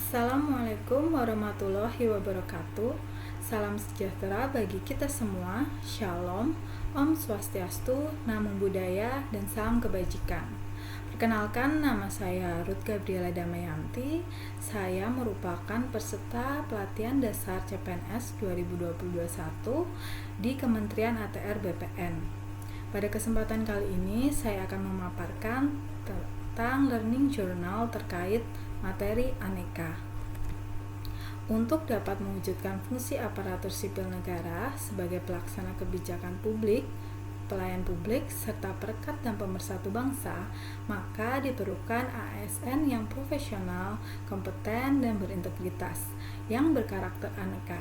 Assalamualaikum warahmatullahi wabarakatuh. Salam sejahtera bagi kita semua. Shalom, Om Swastiastu, Namo Buddhaya, dan salam kebajikan. Perkenalkan, nama saya Ruth Gabriela Damayanti. Saya merupakan peserta pelatihan dasar CPNS 2021 di Kementerian ATR BPN. Pada kesempatan kali ini, saya akan memaparkan tentang learning journal terkait materi aneka. Untuk dapat mewujudkan fungsi aparatur sipil negara sebagai pelaksana kebijakan publik, pelayan publik, serta perekat dan pemersatu bangsa, maka diperlukan ASN yang profesional, kompeten, dan berintegritas, yang berkarakter aneka.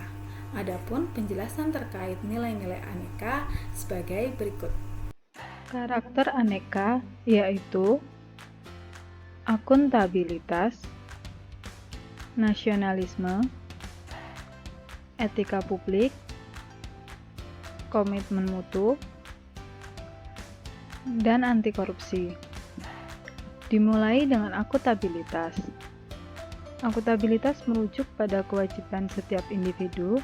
Adapun penjelasan terkait nilai-nilai aneka sebagai berikut. Karakter aneka yaitu akuntabilitas, nasionalisme, etika publik, komitmen mutu, dan anti korupsi. Dimulai dengan akuntabilitas. Akuntabilitas merujuk pada kewajiban setiap individu,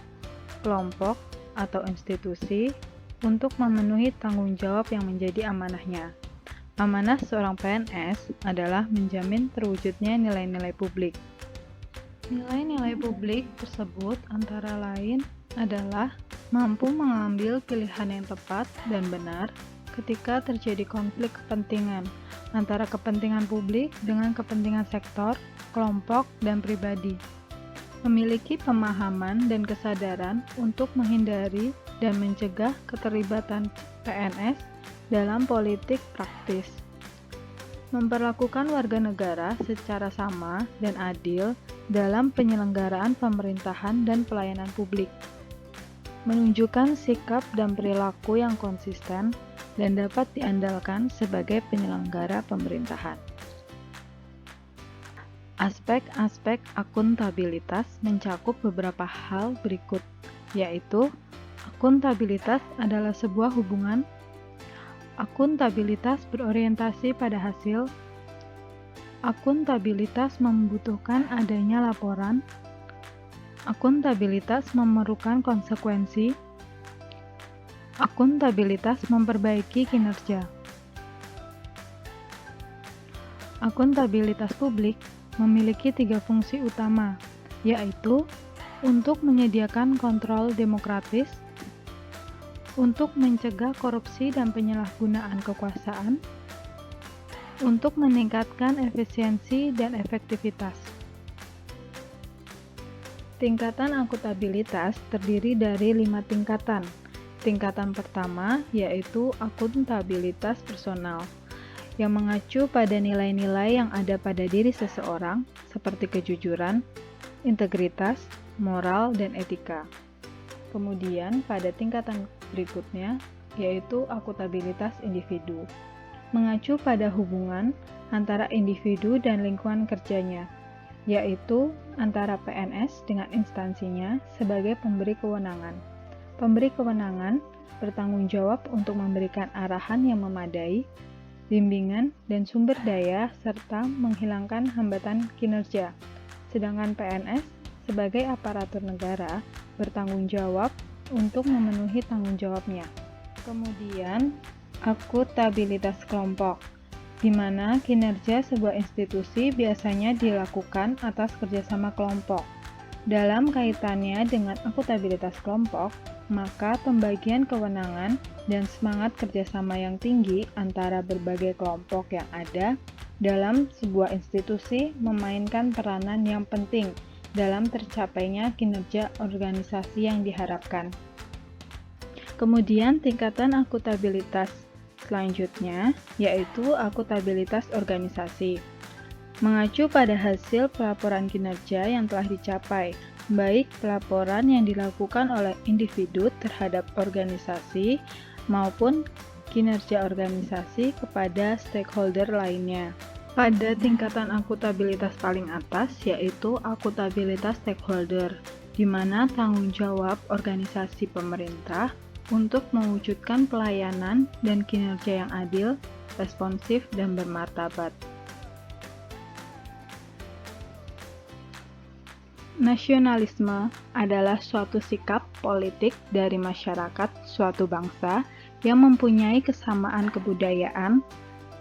kelompok, atau institusi untuk memenuhi tanggung jawab yang menjadi amanahnya. Amanah seorang PNS adalah menjamin terwujudnya nilai-nilai publik. Nilai-nilai publik tersebut antara lain adalah mampu mengambil pilihan yang tepat dan benar ketika terjadi konflik kepentingan antara kepentingan publik dengan kepentingan sektor, kelompok, dan pribadi. Memiliki pemahaman dan kesadaran untuk menghindari dan mencegah keterlibatan PNS dalam politik praktis. Memperlakukan warga negara secara sama dan adil dalam penyelenggaraan pemerintahan dan pelayanan publik. Menunjukkan sikap dan perilaku yang konsisten dan dapat diandalkan sebagai penyelenggara pemerintahan. Aspek-aspek akuntabilitas mencakup beberapa hal berikut, yaitu akuntabilitas adalah sebuah hubungan. Akuntabilitas berorientasi pada hasil. Akuntabilitas membutuhkan adanya laporan. Akuntabilitas memerlukan konsekuensi. Akuntabilitas memperbaiki kinerja. Akuntabilitas publik memiliki 3 fungsi utama, yaitu untuk menyediakan kontrol demokratis, untuk mencegah korupsi dan penyalahgunaan kekuasaan, untuk meningkatkan efisiensi dan efektivitas. Tingkatan akuntabilitas terdiri dari 5 tingkatan. Tingkatan pertama yaitu akuntabilitas personal, yang mengacu pada nilai-nilai yang ada pada diri seseorang seperti kejujuran, integritas, moral, dan etika. Kemudian pada tingkatan berikutnya yaitu akuntabilitas individu, mengacu pada hubungan antara individu dan lingkungan kerjanya, yaitu antara PNS dengan instansinya sebagai pemberi kewenangan. Pemberi kewenangan bertanggung jawab untuk memberikan arahan yang memadai, bimbingan, dan sumber daya, serta menghilangkan hambatan kinerja. Sedangkan PNS sebagai aparatur negara bertanggung jawab untuk memenuhi tanggung jawabnya. Kemudian, akuntabilitas kelompok, di mana kinerja sebuah institusi biasanya dilakukan atas kerjasama kelompok. Dalam kaitannya dengan akuntabilitas kelompok, maka pembagian kewenangan dan semangat kerjasama yang tinggi antara berbagai kelompok yang ada dalam sebuah institusi memainkan peranan yang penting dalam tercapainya kinerja organisasi yang diharapkan. Kemudian tingkatan akuntabilitas selanjutnya yaitu akuntabilitas organisasi, mengacu pada hasil pelaporan kinerja yang telah dicapai, baik pelaporan yang dilakukan oleh individu terhadap organisasi maupun kinerja organisasi kepada stakeholder lainnya. Pada tingkatan akuntabilitas paling atas yaitu akuntabilitas stakeholder, di mana tanggung jawab organisasi pemerintah untuk mewujudkan pelayanan dan kinerja yang adil, responsif, dan bermartabat. Nasionalisme adalah suatu sikap politik dari masyarakat suatu bangsa yang mempunyai kesamaan kebudayaan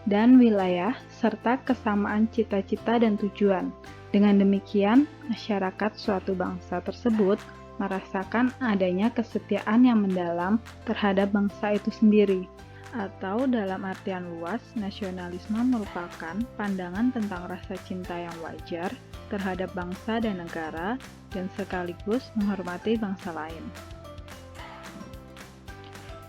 dan wilayah serta kesamaan cita-cita dan tujuan. Dengan demikian, masyarakat suatu bangsa tersebut merasakan adanya kesetiaan yang mendalam terhadap bangsa itu sendiri. Atau dalam artian luas, nasionalisme merupakan pandangan tentang rasa cinta yang wajar terhadap bangsa dan negara dan sekaligus menghormati bangsa lain.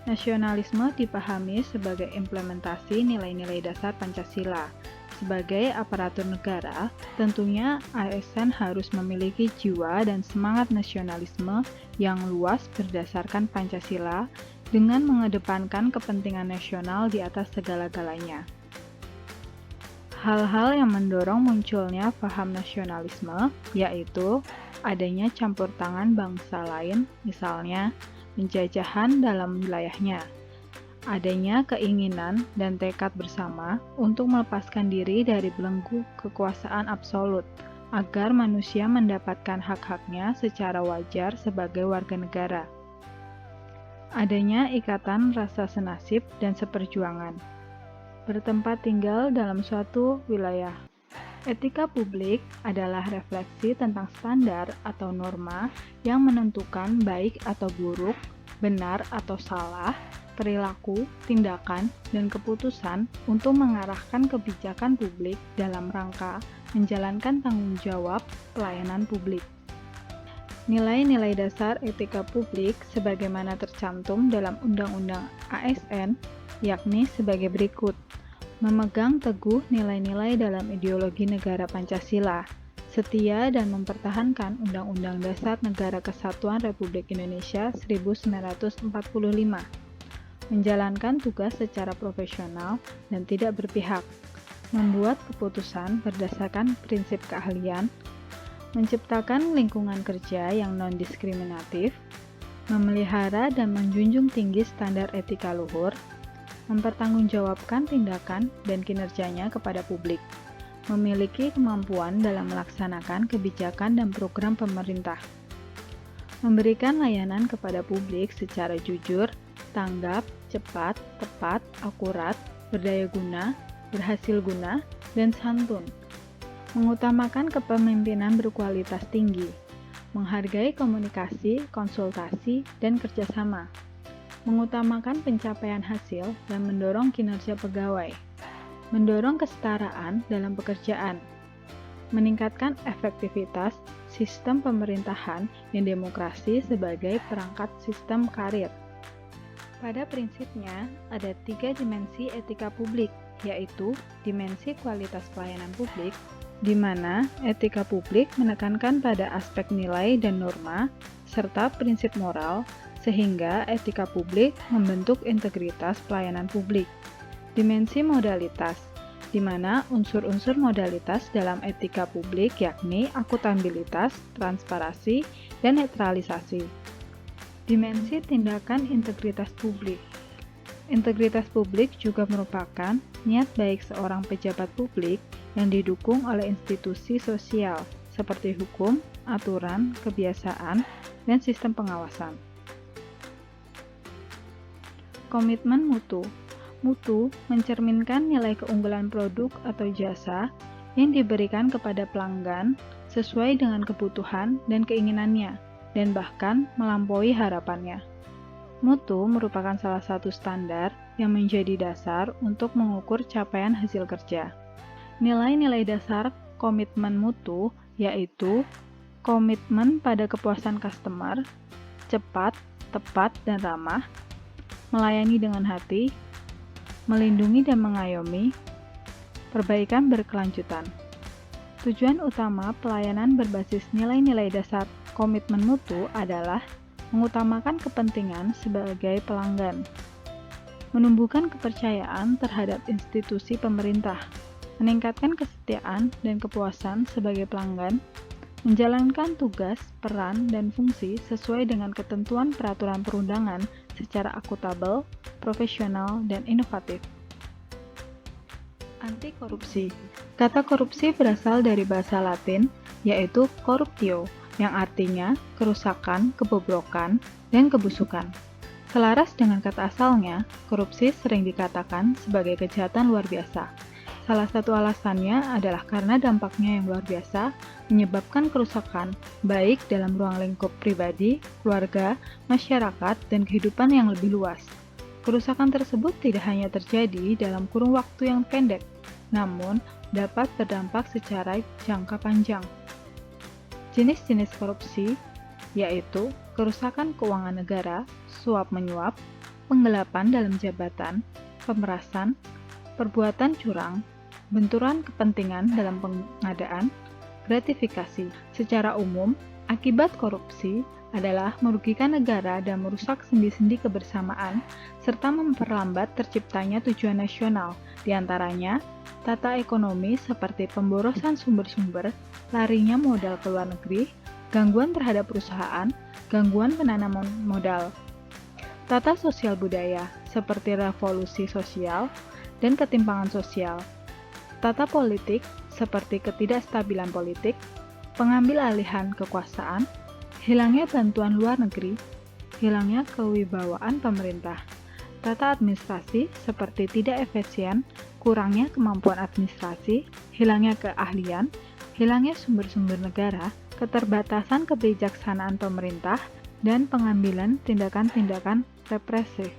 Nasionalisme dipahami sebagai implementasi nilai-nilai dasar Pancasila. Sebagai aparatur negara, tentunya ASN harus memiliki jiwa dan semangat nasionalisme yang luas berdasarkan Pancasila dengan mengedepankan kepentingan nasional di atas segala-galanya. Hal-hal yang mendorong munculnya paham nasionalisme yaitu adanya campur tangan bangsa lain, misalnya penjajahan dalam wilayahnya, adanya keinginan dan tekad bersama untuk melepaskan diri dari belenggu kekuasaan absolut, agar manusia mendapatkan hak-haknya secara wajar sebagai warga negara. Adanya ikatan rasa senasib dan seperjuangan. Bertempat tinggal dalam suatu wilayah. Etika publik adalah refleksi tentang standar atau norma yang menentukan baik atau buruk, benar atau salah, perilaku, tindakan, dan keputusan untuk mengarahkan kebijakan publik dalam rangka menjalankan tanggung jawab pelayanan publik. Nilai-nilai dasar etika publik sebagaimana tercantum dalam Undang-Undang ASN, yakni sebagai berikut. Memegang teguh nilai-nilai dalam ideologi negara Pancasila, setia dan mempertahankan Undang-Undang Dasar Negara Kesatuan Republik Indonesia 1945, menjalankan tugas secara profesional dan tidak berpihak, membuat keputusan berdasarkan prinsip keahlian, menciptakan lingkungan kerja yang non-diskriminatif, memelihara dan menjunjung tinggi standar etika luhur, mempertanggungjawabkan tindakan dan kinerjanya kepada publik, memiliki kemampuan dalam melaksanakan kebijakan dan program pemerintah, memberikan layanan kepada publik secara jujur, tanggap, cepat, tepat, akurat, berdaya guna, berhasil guna, dan santun, mengutamakan kepemimpinan berkualitas tinggi, menghargai komunikasi, konsultasi, dan kerjasama, mengutamakan pencapaian hasil dan mendorong kinerja pegawai, mendorong kesetaraan dalam pekerjaan, meningkatkan efektivitas sistem pemerintahan yang demokrasi sebagai perangkat sistem karir. Pada prinsipnya, ada 3 dimensi etika publik, yaitu dimensi kualitas pelayanan publik, di mana etika publik menekankan pada aspek nilai dan norma, serta prinsip moral, sehingga etika publik membentuk integritas pelayanan publik. Dimensi modalitas, di mana unsur-unsur modalitas dalam etika publik yakni akuntabilitas, transparansi, dan netralisasi. Dimensi tindakan integritas publik. Integritas publik juga merupakan niat baik seorang pejabat publik yang didukung oleh institusi sosial seperti hukum, aturan, kebiasaan, dan sistem pengawasan. Komitmen mutu. Mutu mencerminkan nilai keunggulan produk atau jasa yang diberikan kepada pelanggan sesuai dengan kebutuhan dan keinginannya, dan bahkan melampaui harapannya. Mutu merupakan salah satu standar yang menjadi dasar untuk mengukur capaian hasil kerja. Nilai-nilai dasar komitmen mutu yaitu komitmen pada kepuasan customer, cepat, tepat, dan ramah, melayani dengan hati, melindungi dan mengayomi, perbaikan berkelanjutan. Tujuan utama pelayanan berbasis nilai-nilai dasar komitmen mutu adalah mengutamakan kepentingan sebagai pelanggan, menumbuhkan kepercayaan terhadap institusi pemerintah, meningkatkan kesetiaan dan kepuasan sebagai pelanggan, menjalankan tugas, peran, dan fungsi sesuai dengan ketentuan peraturan perundangan secara akuntabel, profesional, dan inovatif. Anti korupsi. Kata korupsi berasal dari bahasa Latin, yaitu corruptio, yang artinya kerusakan, kebobrokan, dan kebusukan. Selaras dengan kata asalnya, korupsi sering dikatakan sebagai kejahatan luar biasa. Salah satu alasannya adalah karena dampaknya yang luar biasa menyebabkan kerusakan baik dalam ruang lingkup pribadi, keluarga, masyarakat, dan kehidupan yang lebih luas. Kerusakan tersebut tidak hanya terjadi dalam kurun waktu yang pendek, namun dapat berdampak secara jangka panjang. Jenis-jenis korupsi yaitu kerusakan keuangan negara, suap-menyuap, penggelapan dalam jabatan, pemerasan, perbuatan curang, benturan kepentingan dalam pengadaan, gratifikasi. Secara umum, akibat korupsi adalah merugikan negara dan merusak sendi-sendi kebersamaan, serta memperlambat terciptanya tujuan nasional, diantaranya tata ekonomi seperti pemborosan sumber-sumber, larinya modal ke luar negeri, gangguan terhadap perusahaan, gangguan penanaman modal. Tata sosial budaya seperti revolusi sosial dan ketimpangan sosial. Tata politik seperti ketidakstabilan politik, pengambil alihan kekuasaan, hilangnya bantuan luar negeri, hilangnya kewibawaan pemerintah. Tata administrasi seperti tidak efisien, kurangnya kemampuan administrasi, hilangnya keahlian, hilangnya sumber-sumber negara, keterbatasan kebijaksanaan pemerintah, dan pengambilan tindakan-tindakan represif.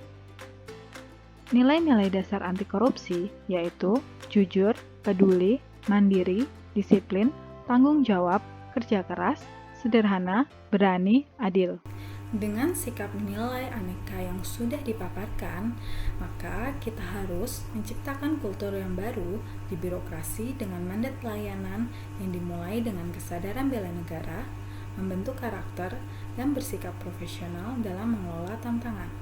Nilai-nilai dasar anti korupsi yaitu jujur, peduli, mandiri, disiplin, tanggung jawab, kerja keras, sederhana, berani, adil. Dengan sikap nilai aneka yang sudah dipaparkan, maka kita harus menciptakan kultur yang baru di birokrasi dengan mandat pelayanan yang dimulai dengan kesadaran bela negara, membentuk karakter, dan bersikap profesional dalam mengelola tantangan.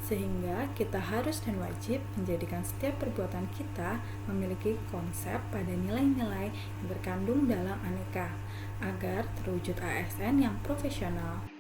Sehingga kita harus dan wajib menjadikan setiap perbuatan kita memiliki konsep pada nilai-nilai yang berkandung dalam aneka, agar terwujud ASN yang profesional,